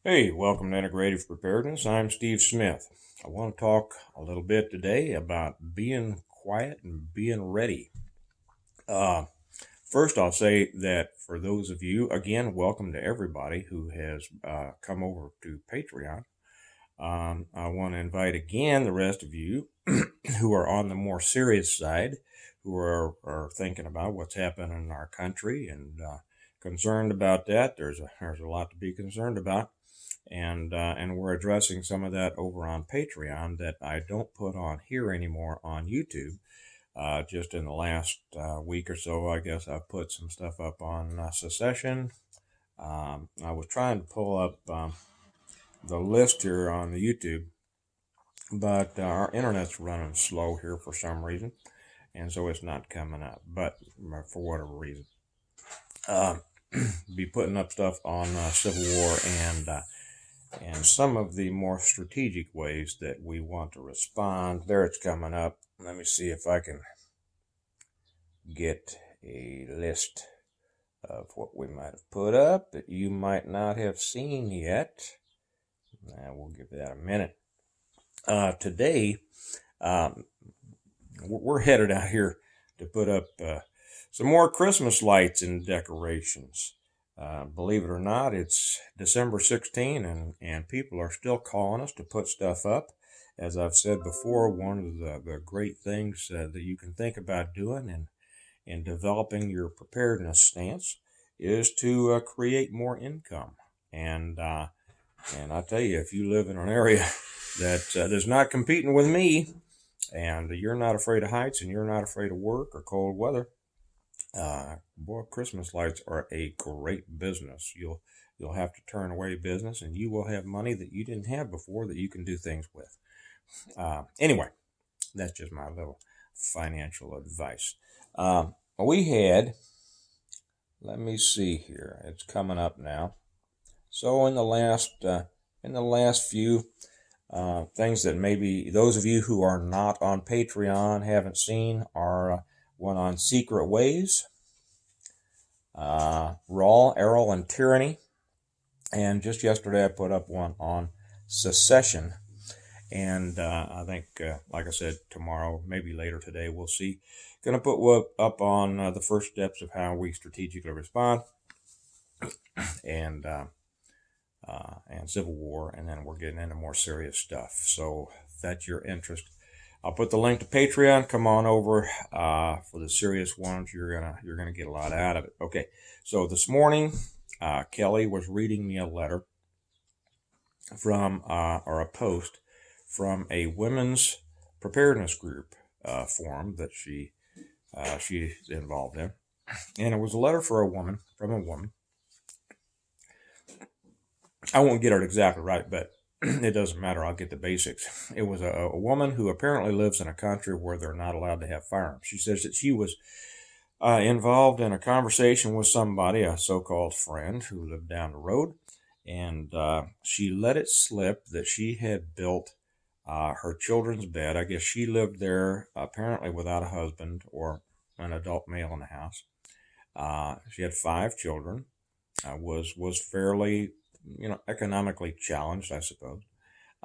Hey, welcome to Integrative Preparedness. I'm Steve Smith. I want to talk a little bit today about being quiet and being ready. Uh, First, I'll say that for those of you, again, welcome to everybody who has come over to Patreon. I want to invite again the rest of you who are on the more serious side, who are thinking about what's happening in our country and concerned about that. There's a lot to be concerned about, and we're addressing some of that over on Patreon that I don't put on here anymore on YouTube. Just in the last week or so, I guess I've put some stuff up on secession. I was trying to pull up the list here on the YouTube, but our internet's running slow here for some reason, and so it's not coming up. But for whatever reason, uh, be putting up stuff on Civil War and some of the more strategic ways that we want to respond. There it's coming up. Let me see if I can get a list of what we might have put up that you might not have seen yet. We'll give that a minute. Today, we're headed out here to put up some more Christmas lights and decorations. Believe it or not, it's December 16, and people are still calling us to put stuff up. As I've said before, one of the great things that you can think about doing in developing your preparedness stance is to create more income. And I tell you, if you live in an area that's not competing with me, and you're not afraid of heights, and you're not afraid of work or cold weather, boy, Christmas lights are a great business. You'll have to turn away business, and you will have money that you didn't have before that you can do things with. Anyway, that's just my little financial advice. We had, let me see here. It's coming up now. So in the last few things that maybe those of you who are not on Patreon haven't seen are one on secret ways, raw, errol, and tyranny, and just yesterday I put up one on secession. And I think, like I said, tomorrow, maybe later today, we'll see. Going to put up on the first steps of how we strategically respond, and Civil War, and then we're getting into more serious stuff. So if that's your interest, I'll put the link to Patreon. Come on over for the serious ones. You're gonna get a lot out of it. Okay, so this morning, Kelly was reading me a letter from or a post from a women's preparedness group forum that she's involved in, and it was a letter from a woman. I won't get it exactly right, but it doesn't matter. I'll get the basics. It was a woman who apparently lives in a country where they're not allowed to have firearms. She says that she was involved in a conversation with somebody, a so-called friend who lived down the road, and she let it slip that she had built her children's bed. I guess she lived there apparently without a husband or an adult male in the house. She had 5 children. Was fairly, economically challenged, I suppose.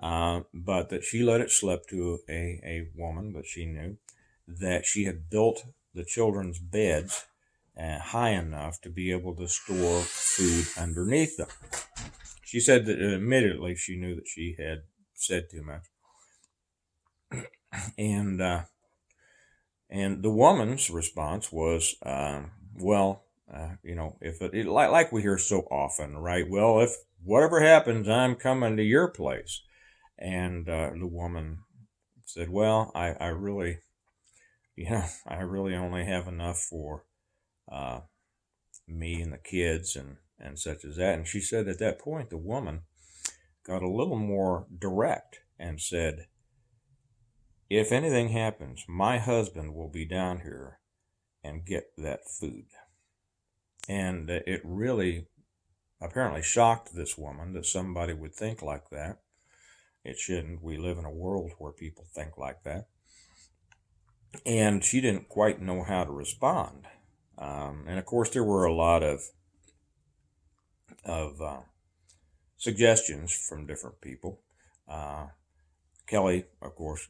But that she let it slip to a woman that she knew that she had built the children's beds high enough to be able to store food underneath them. She said that admittedly she knew that she had said too much. And the woman's response was, if it like we hear so often, right? Well, if whatever happens, I'm coming to your place. And the woman said, well, I really only have enough for me and the kids and such as that. And she said at that point, the woman got a little more direct and said, if anything happens, my husband will be down here and get that food. And it really apparently shocked this woman that somebody would think like that. It shouldn't. We live in a world where people think like that. And she didn't quite know how to respond. And of course, there were a lot of suggestions from different people. Kelly, of course,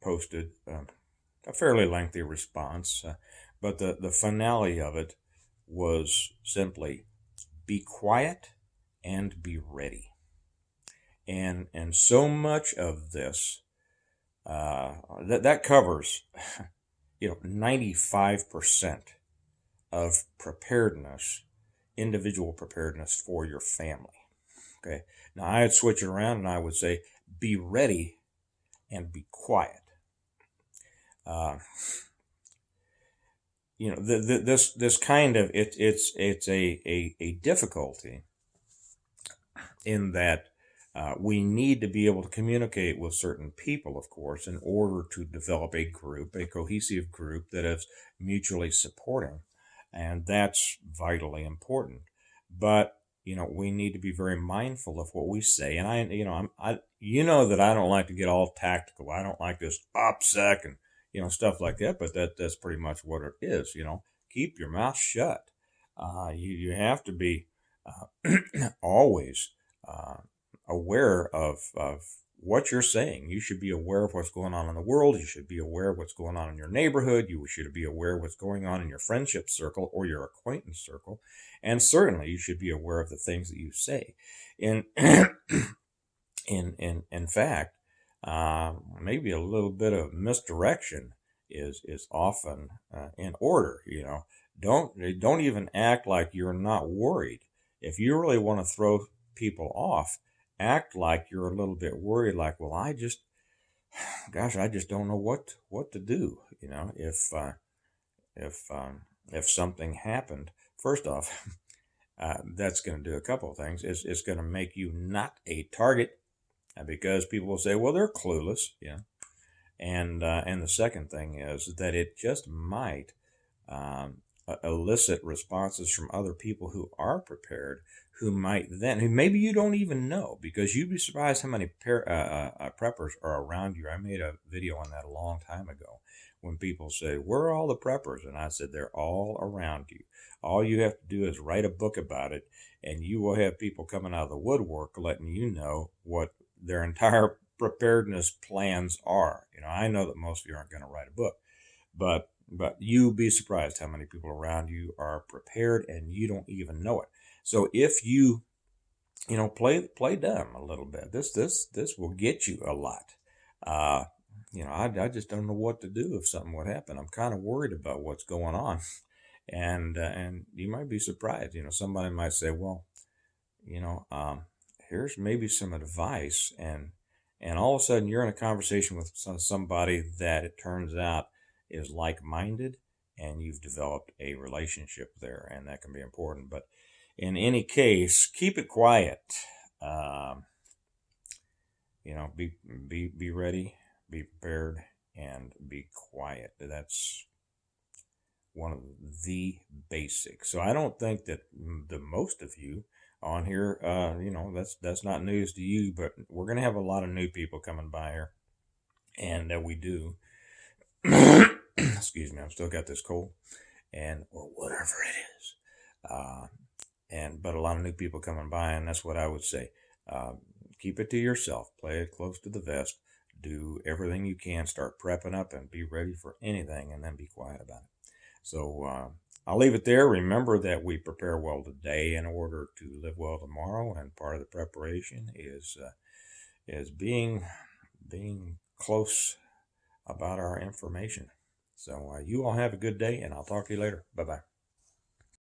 posted a fairly lengthy response, but the finale of it was simply be quiet and be ready. And so much of this that covers 95% of preparedness, individual preparedness for your family. Okay. Now I'd switch it around and I would say be ready and be quiet. This kind of it's a difficulty in that we need to be able to communicate with certain people, of course, in order to develop a group, a cohesive group that is mutually supporting, and that's vitally important. But we need to be very mindful of what we say. And that I don't like to get all tactical. I don't like this opsec and stuff like that. But that's pretty much what it is. Keep your mouth shut. You have to be always aware of what you're saying. You should be aware of what's going on in the world. You should be aware of what's going on in your neighborhood. You should be aware of what's going on in your friendship circle or your acquaintance circle. And certainly you should be aware of the things that you say. In fact, maybe a little bit of misdirection is often in order. Don't even act like you're not worried. If you really want to throw people off, act like you're a little bit worried, like, well, I just don't know what to do. If something happened, first off, that's going to do a couple of things. It's going to make you not a target, because people will say, well, they're clueless. And the second thing is that it just might elicit responses from other people who are prepared, who maybe you don't even know, because you'd be surprised how many preppers are around you. I made a video on that a long time ago, when people say, where are all the preppers? And I said, they're all around you. All you have to do is write a book about it, and you will have people coming out of the woodwork letting you know what their entire preparedness plans are. I know that most of you aren't going to write a book, but you'd be surprised how many people around you are prepared and you don't even know it. So if you play dumb a little bit, this will get you a lot. I just don't know what to do if something would happen. I'm kind of worried about what's going on, and you might be surprised. Somebody might say, well, here's maybe some advice, and all of a sudden you're in a conversation with somebody that it turns out is like-minded, and you've developed a relationship there, and that can be important. But in any case, keep it quiet. Be ready, be prepared, and be quiet. That's one of the basics. So I don't think that the most of you on here, that's not news to you, but we're going to have a lot of new people coming by here, and we do. Excuse me, I've still got this cold, or whatever it is. But a lot of new people coming by, and that's what I would say. Keep it to yourself. Play it close to the vest. Do everything you can. Start prepping up and be ready for anything, and then be quiet about it. So I'll leave it there. Remember that we prepare well today in order to live well tomorrow, and part of the preparation is being close about our information. So you all have a good day, and I'll talk to you later. Bye-bye.